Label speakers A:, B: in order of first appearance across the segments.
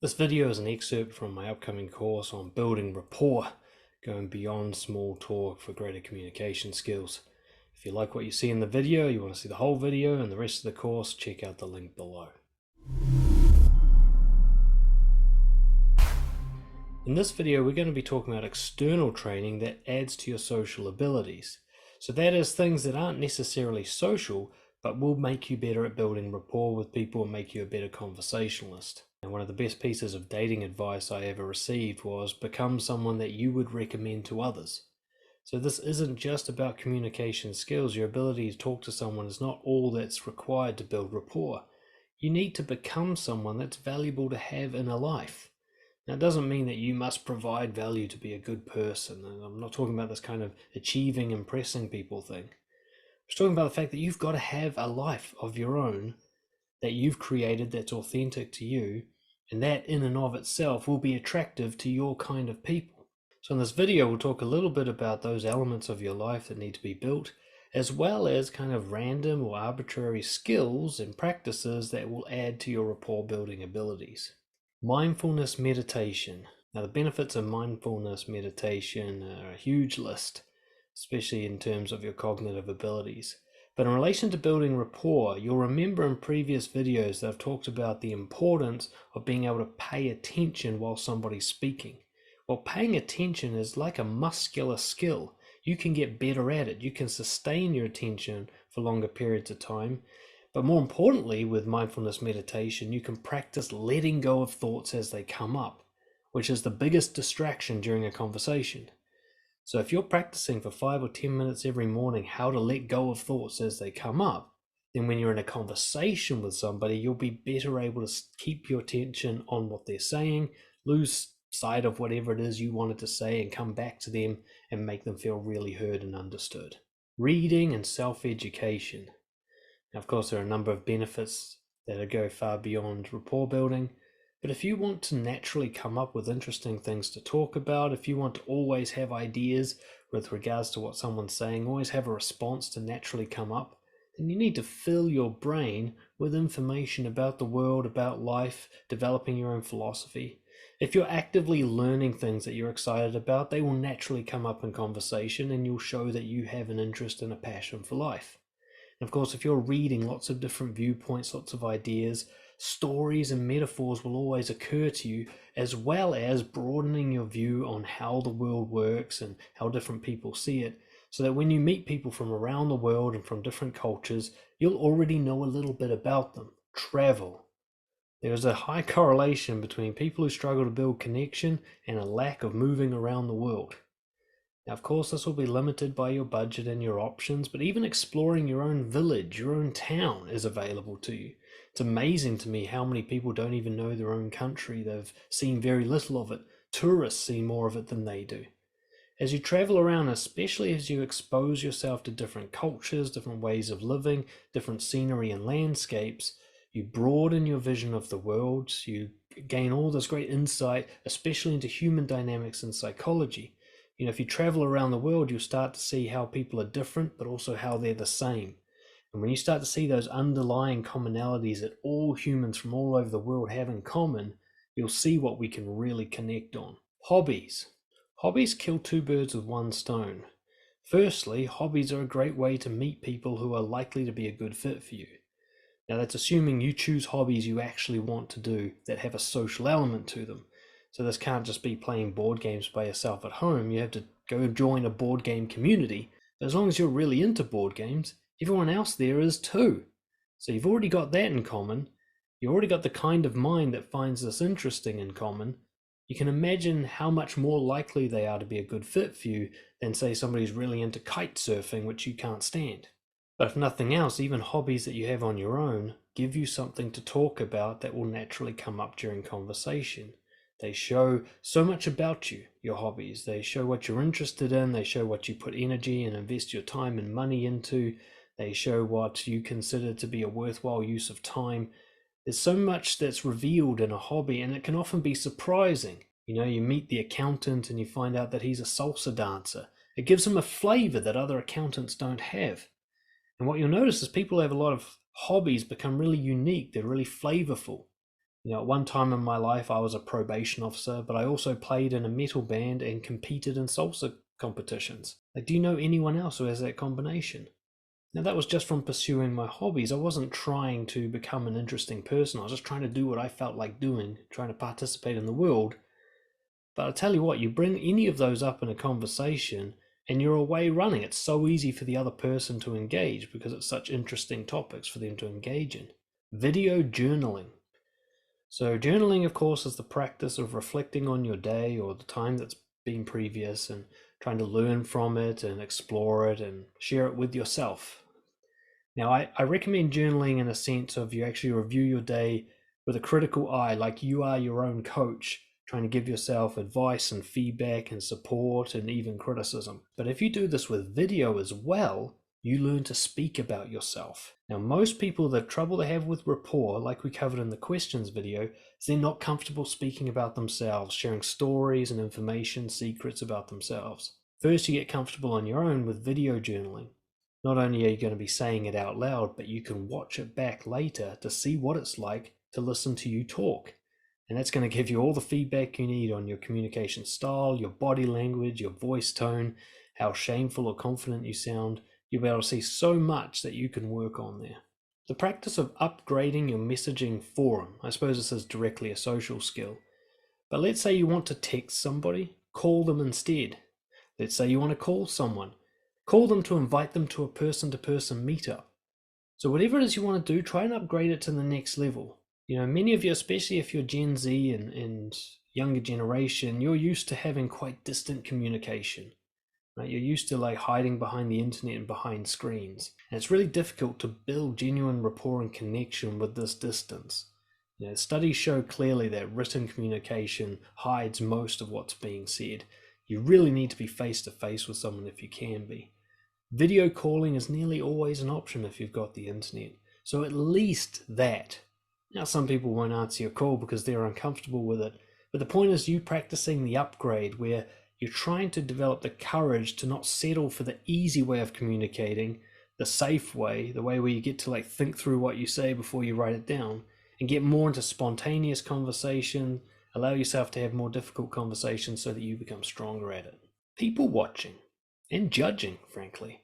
A: This video is an excerpt from my upcoming course on building rapport, going beyond small talk for greater communication skills. If you like what you see in the video, you want to see the whole video and the rest of the course, check out the link below. In this video, we're going to be talking about external training that adds to your social abilities. So that is things that aren't necessarily social, but will make you better at building rapport with people and make you a better conversationalist. And one of the best pieces of dating advice I ever received was become someone that you would recommend to others. So this isn't just about communication skills. Your ability to talk to someone is not all that's required to build rapport. You need to become someone that's valuable to have in a life. Now, it doesn't mean that you must provide value to be a good person. And I'm not talking about this kind of achieving, impressing people thing. I'm just talking about the fact that you've got to have a life of your own that you've created that's authentic to you, and that in and of itself will be attractive to your kind of people. So in this video, we'll talk a little bit about those elements of your life that need to be built, as well as kind of random or arbitrary skills and practices that will add to your rapport building abilities. Mindfulness meditation. Now, the benefits of mindfulness meditation are a huge list, especially in terms of your cognitive abilities. But in relation to building rapport, you'll remember in previous videos that I've talked about the importance of being able to pay attention while somebody's speaking. Well, paying attention is like a muscular skill. You can get better at it. You can sustain your attention for longer periods of time. But more importantly, with mindfulness meditation, you can practice letting go of thoughts as they come up, which is the biggest distraction during a conversation. So if you're practicing for 5 or 10 minutes every morning how to let go of thoughts as they come up, then when you're in a conversation with somebody, you'll be better able to keep your attention on what they're saying, lose sight of whatever it is you wanted to say, and come back to them and make them feel really heard and understood. Reading and self-education. Now, of course, there are a number of benefits that go far beyond rapport building. But if you want to naturally come up with interesting things to talk about, if you want to always have ideas with regards to what someone's saying, always have a response to naturally come up, then you need to fill your brain with information about the world, about life, developing your own philosophy. If you're actively learning things that you're excited about, they will naturally come up in conversation and you'll show that you have an interest and a passion for life. And of course, if you're reading lots of different viewpoints, lots of ideas, stories and metaphors will always occur to you, as well as broadening your view on how the world works and how different people see it, so that when you meet people from around the world and from different cultures, you'll already know a little bit about them. Travel. There is a high correlation between people who struggle to build connection and a lack of moving around the world. Now, of course, this will be limited by your budget and your options, but even exploring your own village, your own town is available to you. It's amazing to me how many people don't even know their own country. They've seen very little of it. Tourists see more of it than they do. As you travel around, especially as you expose yourself to different cultures, different ways of living, different scenery and landscapes, you broaden your vision of the world. You gain all this great insight, especially into human dynamics and psychology. You know, if you travel around the world, you'll start to see how people are different, but also how they're the same. And when you start to see those underlying commonalities that all humans from all over the world have in common, you'll see what we can really connect on. Hobbies. Hobbies kill two birds with one stone. Firstly, hobbies are a great way to meet people who are likely to be a good fit for you. Now, that's assuming you choose hobbies you actually want to do that have a social element to them. So this can't just be playing board games by yourself at home. You have to go join a board game community. But as long as you're really into board games, everyone else there is too. So you've already got that in common. You've already got the kind of mind that finds this interesting in common. You can imagine how much more likely they are to be a good fit for you than, say, somebody who's really into kite surfing, which you can't stand. But if nothing else, even hobbies that you have on your own give you something to talk about that will naturally come up during conversation. They show so much about you, your hobbies. They show what you're interested in. They show what you put energy and invest your time and money into. They show what you consider to be a worthwhile use of time. There's so much that's revealed in a hobby, and it can often be surprising. You know, you meet the accountant and you find out that he's a salsa dancer. It gives him a flavor that other accountants don't have. And what you'll notice is people who have a lot of hobbies become really unique. They're really flavorful. At one time in my life, I was a probation officer, but I also played in a metal band and competed in salsa competitions. Do you know anyone else who has that combination? Now, that was just from pursuing my hobbies. I wasn't trying to become an interesting person. I was just trying to do what I felt like doing, trying to participate in the world. But I tell you what, you bring any of those up in a conversation and you're away running. It's so easy for the other person to engage because it's such interesting topics for them to engage in. Video journaling. So, journaling, of course, is the practice of reflecting on your day or the time that's been previous and trying to learn from it and explore it and share it with yourself. Now, I recommend journaling in a sense of you actually review your day with a critical eye, like you are your own coach, trying to give yourself advice and feedback and support and even criticism. But if you do this with video as well, you learn to speak about yourself. Now, most people, the trouble they have with rapport, like we covered in the questions video, is they're not comfortable speaking about themselves, sharing stories and information, secrets about themselves. First, you get comfortable on your own with video journaling. Not only are you going to be saying it out loud, but you can watch it back later to see what it's like to listen to you talk. And that's going to give you all the feedback you need on your communication style, your body language, your voice tone, how shameful or confident you sound. You'll be able to see so much that you can work on there. The practice of upgrading your messaging forum. I suppose this is directly a social skill. But let's say you want to text somebody, call them instead. Let's say you want to call someone. Call them to invite them to a person-to-person meetup. So whatever it is you want to do, try and upgrade it to the next level. Many of you, especially if you're Gen Z and younger generation, you're used to having quite distant communication. Right? You're used to hiding behind the internet and behind screens. And it's really difficult to build genuine rapport and connection with this distance. Studies show clearly that written communication hides most of what's being said. You really need to be face-to-face with someone if you can be. Video calling is nearly always an option if you've got the internet. So at least that. Now, some people won't answer your call because they're uncomfortable with it. But the point is you practicing the upgrade where you're trying to develop the courage to not settle for the easy way of communicating, the safe way, the way where you get to think through what you say before you write it down, and get more into spontaneous conversation, allow yourself to have more difficult conversations so that you become stronger at it. People watching and judging, frankly.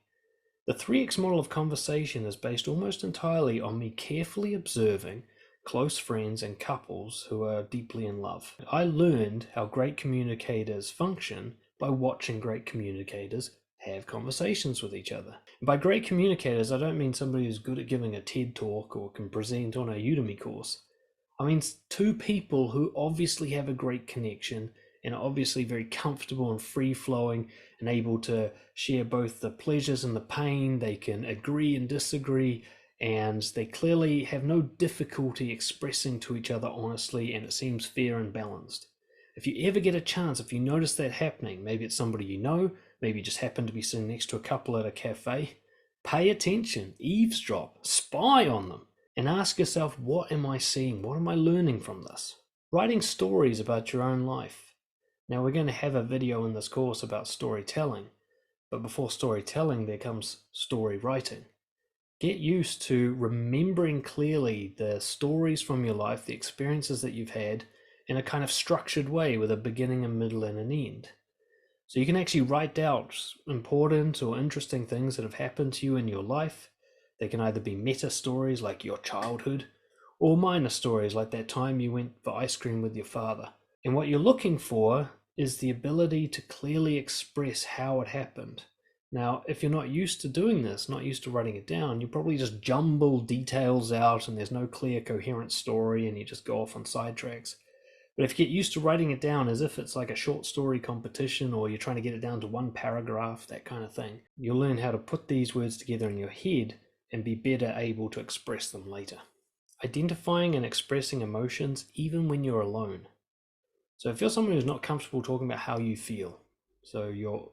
A: The 3X model of conversation is based almost entirely on me carefully observing close friends and couples who are deeply in love. I learned how great communicators function by watching great communicators have conversations with each other. And by great communicators, I don't mean somebody who's good at giving a TED talk or can present on a Udemy course. I mean two people who obviously have a great connection and are obviously very comfortable and free-flowing and able to share both the pleasures and the pain. They can agree and disagree, and they clearly have no difficulty expressing to each other honestly, and it seems fair and balanced. If you ever get a chance, if you notice that happening, maybe it's somebody you know, maybe you just happen to be sitting next to a couple at a cafe, pay attention, eavesdrop, spy on them, and ask yourself, what am I seeing? What am I learning from this? Writing stories about your own life. Now, we're going to have a video in this course about storytelling, but before storytelling, there comes story writing. Get used to remembering clearly the stories from your life, the experiences that you've had, in a kind of structured way with a beginning, a middle, and an end. So you can actually write out important or interesting things that have happened to you in your life. They can either be meta stories like your childhood, or minor stories like that time you went for ice cream with your father. And what you're looking for is the ability to clearly express how it happened. Now, if you're not used to doing this, not used to writing it down, you probably just jumble details out and there's no clear, coherent story and you just go off on sidetracks. But if you get used to writing it down as if it's like a short story competition or you're trying to get it down to one paragraph, that kind of thing, you'll learn how to put these words together in your head and be better able to express them later. Identifying and expressing emotions even when you're alone. So if you're someone who's not comfortable talking about how you feel, so you're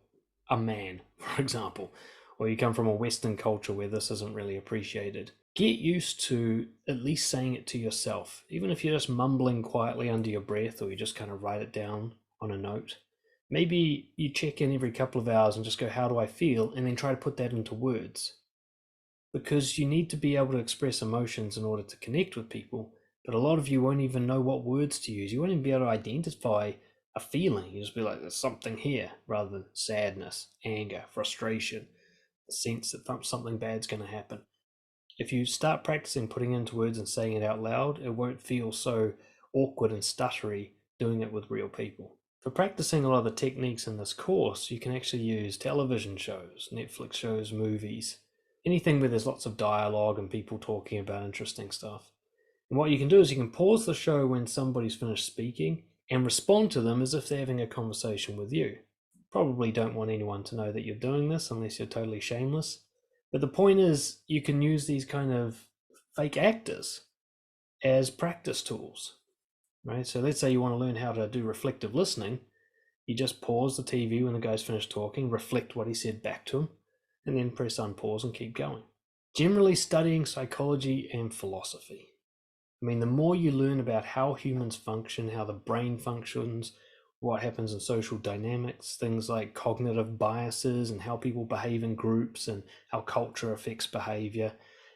A: a man, for example, or you come from a Western culture where this isn't really appreciated, get used to at least saying it to yourself, even if you're just mumbling quietly under your breath or you just kind of write it down on a note. Maybe you check in every couple of hours and just go, how do I feel? And then try to put that into words. Because you need to be able to express emotions in order to connect with people. but a lot of you won't even know what words to use. You won't even be able to identify a feeling. You just be like, there's something here, rather than sadness, anger, frustration, the sense that something bad's going to happen. If you start practicing putting it into words and saying it out loud, it won't feel so awkward and stuttery doing it with real people. For practicing a lot of the techniques in this course, you can actually use television shows, Netflix shows, movies, anything where there's lots of dialogue and people talking about interesting stuff. And what you can do is you can pause the show when somebody's finished speaking and respond to them as if they're having a conversation with you. Probably don't want anyone to know that you're doing this unless you're totally shameless. But the point is, you can use these kind of fake actors as practice tools, right? So let's say you want to learn how to do reflective listening. You just pause the TV when the guy's finished talking, reflect what he said back to him, and then press unpause and keep going. Generally studying psychology and philosophy. I mean, the more you learn about how humans function, how the brain functions, what happens in social dynamics, things like cognitive biases and how people behave in groups and how culture affects behavior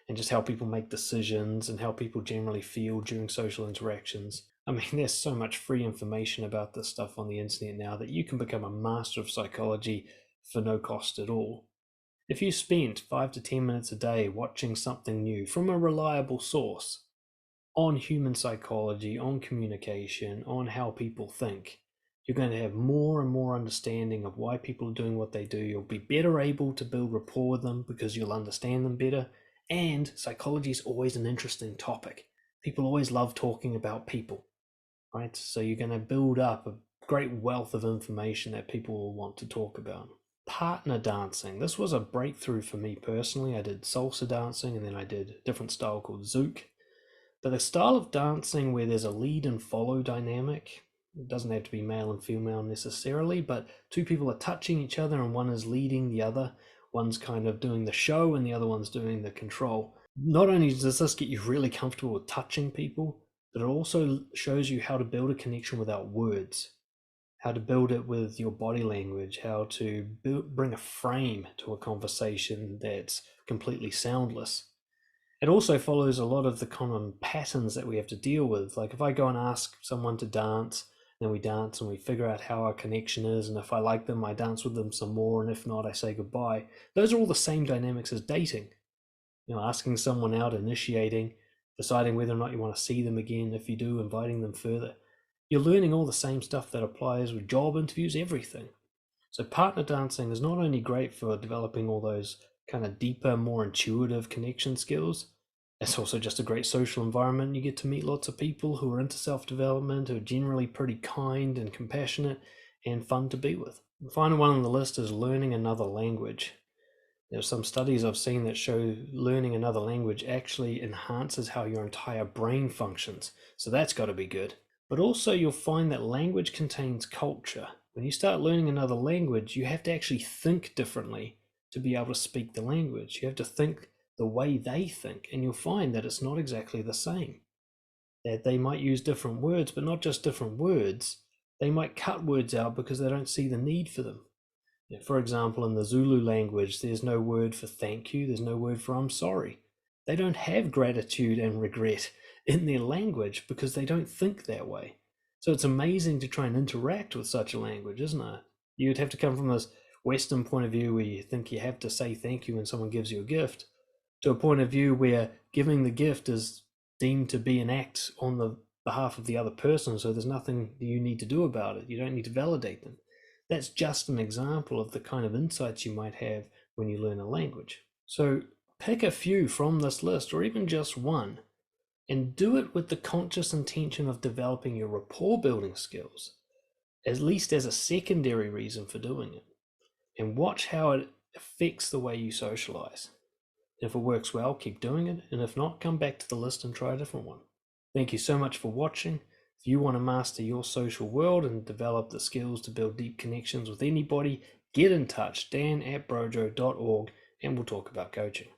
A: and just how people make decisions and how people generally feel during social interactions. I mean, there's so much free information about this stuff on the internet now that you can become a master of psychology for no cost at all. If you spent 5 to 10 minutes a day watching something new from a reliable source on human psychology, on communication, on how people think, you're going to have more and more understanding of why people are doing what they do. You'll be better able to build rapport with them because you'll understand them better. And psychology is always an interesting topic. People always love talking about people, right? So you're going to build up a great wealth of information that people will want to talk about. Partner dancing. This was a breakthrough for me personally. I did salsa dancing and then I did a different style called zouk. But the style of dancing where there's a lead and follow dynamic, it doesn't have to be male and female necessarily, but two people are touching each other and one is leading the other. One's kind of doing the show and the other one's doing the control. Not only does this get you really comfortable with touching people, but it also shows you how to build a connection without words, how to build it with your body language, how to bring a frame to a conversation that's completely soundless. It also follows a lot of the common patterns that we have to deal with. Like if I go and ask someone to dance, then we dance and we figure out how our connection is, and if I like them, I dance with them some more, and if not, I say goodbye. Those are all the same dynamics as dating. You know, asking someone out, initiating, deciding whether or not you want to see them again. If you do, inviting them further. You're learning all the same stuff that applies with job interviews, everything. So partner dancing is not only great for developing all those kind of deeper, more intuitive connection skills, it's also just a great social environment. You get to meet lots of people who are into self-development, who are generally pretty kind and compassionate and fun to be with. The final one on the list is learning another language. There are some studies I've seen that show learning another language actually enhances how your entire brain functions. So that's got to be good. But also you'll find that language contains culture. When you start learning another language, you have to actually think differently to be able to speak the language. You have to think the way they think, and you'll find that it's not exactly the same. That they might use different words, but not just different words. They might cut words out because they don't see the need for them. For example, in the Zulu language, there's no word for thank you, there's no word for I'm sorry. They don't have gratitude and regret in their language because they don't think that way. So it's amazing to try and interact with such a language, isn't it? You'd have to come from this Western point of view where you think you have to say thank you when someone gives you a gift, to a point of view where giving the gift is deemed to be an act on the behalf of the other person, so there's nothing you need to do about it. You don't need to validate them. That's just an example of the kind of insights you might have when you learn a language. So pick a few from this list, or even just one, and do it with the conscious intention of developing your rapport building skills, at least as a secondary reason for doing it. And watch how it affects the way you socialize. If it works well, keep doing it, and if not, come back to the list and try a different one. Thank you so much for watching. If you want to master your social world and develop the skills to build deep connections with anybody, get in touch, dan@brojo.org, and we'll talk about coaching.